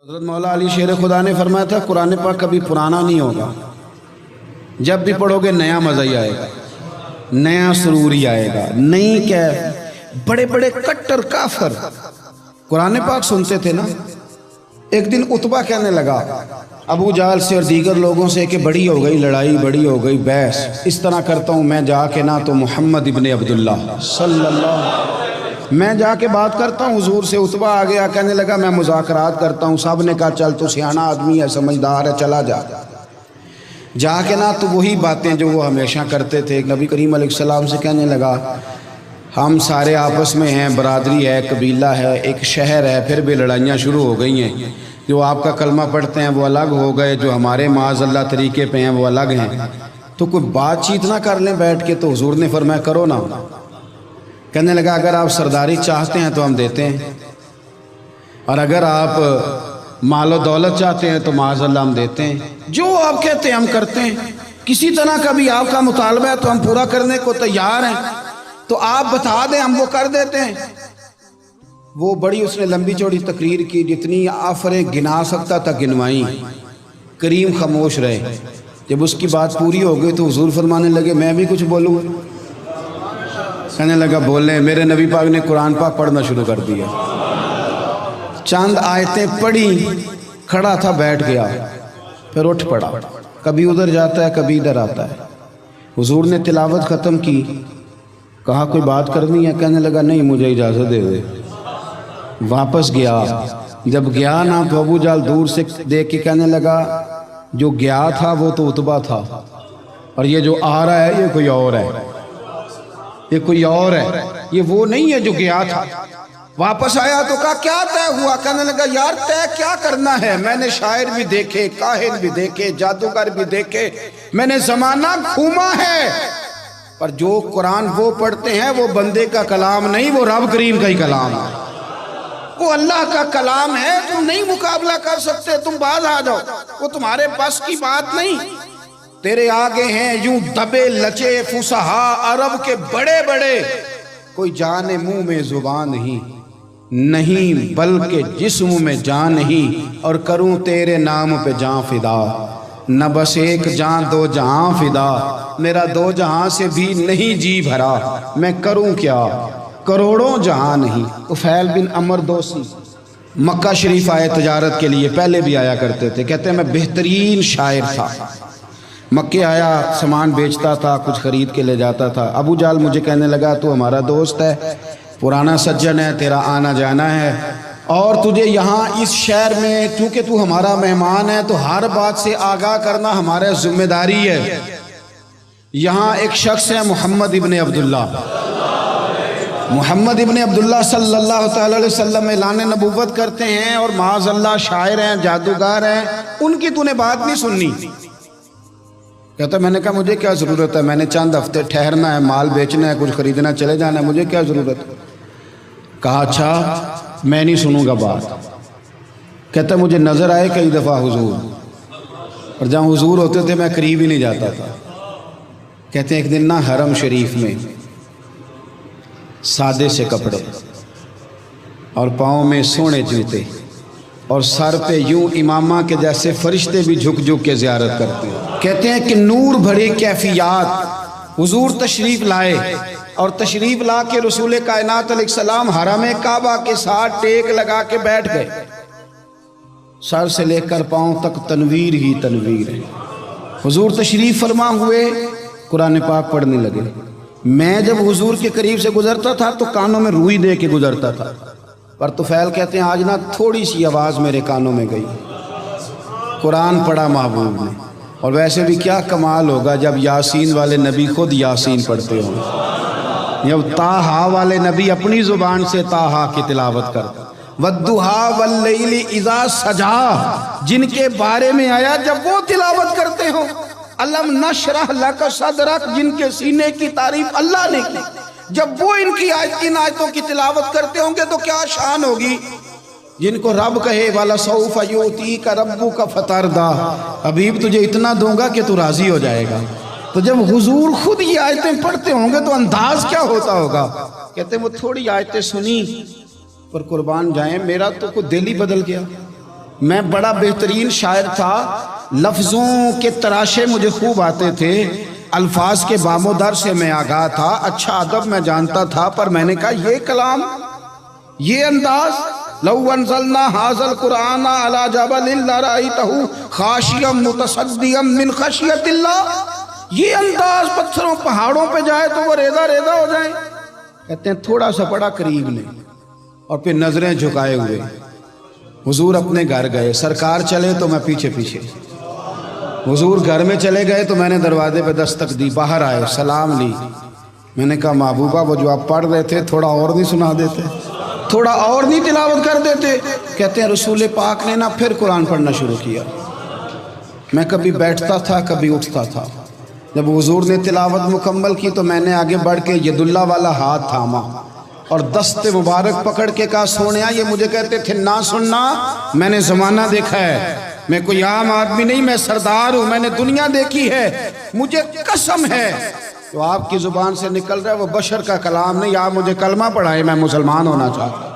حضرت مولا علی شیر خدا نے فرمایا تھا قرآن پاک کبھی پرانا نہیں ہوگا، جب بھی پڑھو گے نیا مزہ ہی آئے گا، نیا سرور ہی آئے گا، نئی کیف۔ بڑے بڑے کٹر کافر قرآن پاک سنتے تھے نا۔ ایک دن عتبہ کہنے لگا ابو جہل سے اور دیگر لوگوں سے کہ بڑی ہو گئی لڑائی، بڑی ہو گئی بحث، اس طرح کرتا ہوں میں جا کے نہ تو محمد ابن عبداللہ صلی اللہ میں جا کے بات کرتا ہوں حضور سے۔ عتبہ آ گیا، کہنے لگا میں مذاکرات کرتا ہوں۔ صاحب نے کہا چل تو سیاںا آدمی ہے، سمجھدار ہے، چلا جا۔ جا کے نہ تو وہی باتیں جو وہ ہمیشہ کرتے تھے۔ نبی کریم علیہ السلام سے کہنے لگا ہم سارے آپس میں ہیں، برادری ہے، قبیلہ ہے، ایک شہر ہے، پھر بھی لڑائیاں شروع ہو گئی ہیں۔ جو آپ کا کلمہ پڑھتے ہیں وہ الگ ہو گئے، جو ہمارے معاذ اللہ طریقے پہ ہیں وہ الگ ہیں، تو کوئی بات چیت نہ کر لیں بیٹھ کے۔ تو حضور نے فرمایا کرو نا۔ کہنے لگا اگر آپ سرداری چاہتے ہیں تو ہم دیتے ہیں، اور اگر آپ مال و دولت چاہتے ہیں تو معاذ اللہ ہم دیتے ہیں، جو آپ کہتے ہیں ہم کرتے ہیں۔ کسی طرح کا بھی آپ کا مطالبہ ہے تو ہم پورا کرنے کو تیار ہیں، تو آپ بتا دیں ہم وہ کر دیتے ہیں۔ وہ بڑی اس نے لمبی چوڑی تقریر کی، جتنی آفریں گنا سکتا تھا گنوائیں۔ کریم خاموش رہے۔ جب اس کی بات پوری ہو گئی تو حضور فرمانے لگے میں بھی کچھ بولوں۔ کہنے لگا بولیں۔ میرے نبی پاک نے قرآن پاک پڑھنا شروع کر دیا، چند آیتیں پڑھی، کھڑا تھا بیٹھ گیا، پھر اٹھ پڑا، کبھی ادھر جاتا ہے کبھی ادھر آتا ہے۔ حضور نے تلاوت ختم کی، کہا کوئی بات کرنی ہے؟ کہنے لگا نہیں مجھے اجازت دے دے۔ واپس گیا، جب گیا نا تو ابو جہل دور سے دیکھ کے کہنے لگا جو گیا تھا وہ تو عتبہ تھا، اور یہ جو آ رہا ہے یہ کوئی اور ہے، یہ کوئی اور ہے، یہ وہ نہیں ہے جو گیا تھا۔ واپس آیا تو کہا کیا طے ہوا؟ کہنے لگا یار طے کیا کرنا ہے، میں نے شاعر بھی دیکھے، کاہن بھی دیکھے، جادوگر بھی دیکھے، میں نے زمانہ گھوما ہے، پر جو قرآن وہ پڑھتے ہیں وہ بندے کا کلام نہیں، وہ رب کریم کا ہی کلام ہے، وہ اللہ کا کلام ہے۔ تم نہیں مقابلہ کر سکتے، تم باز آ جاؤ، وہ تمہارے بس کی بات نہیں۔ تیرے آگے ہیں یوں دبے لچے فصحا عرب کے بڑے بڑے، کوئی جان منہ میں زبان نہیں بلکہ جسم میں جان نہیں، اور کروں تیرے نام پہ جان فدا، نہ بس ایک جان دو جہاں فدا، میرا دو جہاں سے بھی نہیں جی بھرا، میں کروں کیا کروڑوں جہاں نہیں۔ طفیل بن عمر دوسی مکہ شریف آئے تجارت کے لیے، پہلے بھی آیا کرتے تھے، کہتے ہیں میں بہترین شاعر تھا، مکے آیا سامان بیچتا تھا، کچھ خرید کے لے جاتا تھا۔ ابو جہل مجھے کہنے لگا تو ہمارا دوست ہے، پرانا سجن ہے، تیرا آنا جانا ہے، اور تجھے یہاں اس شہر میں چونکہ تو ہمارا مہمان ہے تو ہر بات سے آگاہ کرنا ہمارا ذمہ داری ہے۔ یہاں ایک شخص ہے محمد ابن عبداللہ، محمد ابن عبداللہ صلی اللہ تعالی علیہ وسلم اعلان نبوت کرتے ہیں، اور معاذ اللہ شاعر ہیں، جادوگر ہیں، ان کی تو نے بات نہیں سننی۔ کہتا میں نے کہا مجھے کیا ضرورت ہے، میں نے چند ہفتے ٹھہرنا ہے، مال بیچنا ہے، کچھ خریدنا، چلے جانا ہے، مجھے کیا ضرورت ہے؟ کہا اچھا میں نہیں سنوں گا بات۔ کہتا مجھے نظر آئے کئی دفعہ حضور، اور جہاں حضور ہوتے تھے میں قریب ہی نہیں جاتا تھا۔ کہتے ہیں ایک دن نا حرم شریف میں سادے سے کپڑے اور پاؤں میں سونے جوتے اور سر پہ یوں امامہ کے جیسے فرشتے بھی جھک جھک کے زیارت کرتے ہیں۔ کہتے ہیں کہ نور بھری کیفیات حضور تشریف لائے، اور تشریف لا کے رسول کائنات علیہ السلام حرم کعبہ کے ساتھ ٹیک لگا کے بیٹھ گئے، سر سے لے کر پاؤں تک تنویر ہی تنویر ہے۔ حضور تشریف فرما ہوئے، قرآن پاک پڑھنے لگے۔ میں جب حضور کے قریب سے گزرتا تھا تو کانوں میں روئی دے کے گزرتا تھا، پر طفیل کہتے ہیں آج نا تھوڑی سی آواز میرے کانوں میں گئی، قرآن پڑھا محبوب نے۔ اور ویسے بھی کیا کمال ہوگا جب یاسین والے نبی خود یاسین پڑھتے ہوں، جب طٰہٰ والے نبی اپنی زبان سے طٰہٰ کی تلاوت کرتے، وَالضُّحَىٰ وَاللَّيْلِ اِذَا سَجَىٰ جن کے بارے میں آیا جب وہ تلاوت کرتے ہوں، الم نشرح لک صدرک جن کے سینے کی تعریف اللہ نے کی، جب وہ ان آیتوں کی تلاوت کرتے ہوں گے تو کیا شان ہوگی۔ جن کو رب کہے وَلَسَوْفَ يُؤْتِيكَ رَبُّكَ فَتَرْضَىٰ حبیب تجھے اتنا دوں گا کہ تو راضی ہو جائے گا۔ تو جب حضور خود یہ آیتیں پڑھتے ہوں گے تو انداز کیا ہوتا ہوگا۔ کہتے ہیں وہ تھوڑی آیتیں سنی پر قربان جائیں میرا تو کوئی دل ہی بدل گیا۔ میں بڑا بہترین شاعر تھا، لفظوں کے تراشے مجھے خوب آتے تھے، الفاظ کے بام و در سے میں آگاہ تھا، اچھا ادب میں جانتا تھا، پر میں نے کہا یہ کلام، یہ انداز، لو انزلنا ھذا القرآن علی جبل لرأیتہ خاشعا متصدعا من خشیۃ اللہ، یہ انداز پتھروں پہاڑوں پہ جائے تو وہ ریزہ ریزہ ہو جائیں۔ کہتے ہیں تھوڑا سا پڑا قریب لیں اور پھر نظریں جھکائے ہوئے حضور اپنے گھر گئے، سرکار چلے تو میں پیچھے پیچھے، حضور گھر میں چلے گئے تو میں نے دروازے پہ دستک دی، باہر آئے، سلام لی، میں نے کہا محبوبہ وہ جو آپ پڑھ رہے تھے تھوڑا اور نہیں سنا دیتے، تھوڑا اور نہیں تلاوت کر دیتے؟ کہتے ہیں رسول پاک نے نا پھر قرآن پڑھنا شروع کیا، میں کبھی بیٹھتا تھا کبھی اٹھتا تھا، جب حضور نے تلاوت مکمل کی تو میں نے آگے بڑھ کے ید اللہ والا ہاتھ تھاما اور دست مبارک پکڑ کے کہا سونیا، یہ مجھے کہتے تھے نہ سننا، میں نے زمانہ دیکھا ہے، میں کوئی عام آدمی نہیں، میں سردار ہوں، میں نے دنیا دیکھی ہے، مجھے قسم ہے تو آپ کی زبان سے نکل رہا ہے وہ بشر کا کلام نہیں، آپ مجھے کلمہ پڑھائے، میں مسلمان ہونا چاہتا ہوں۔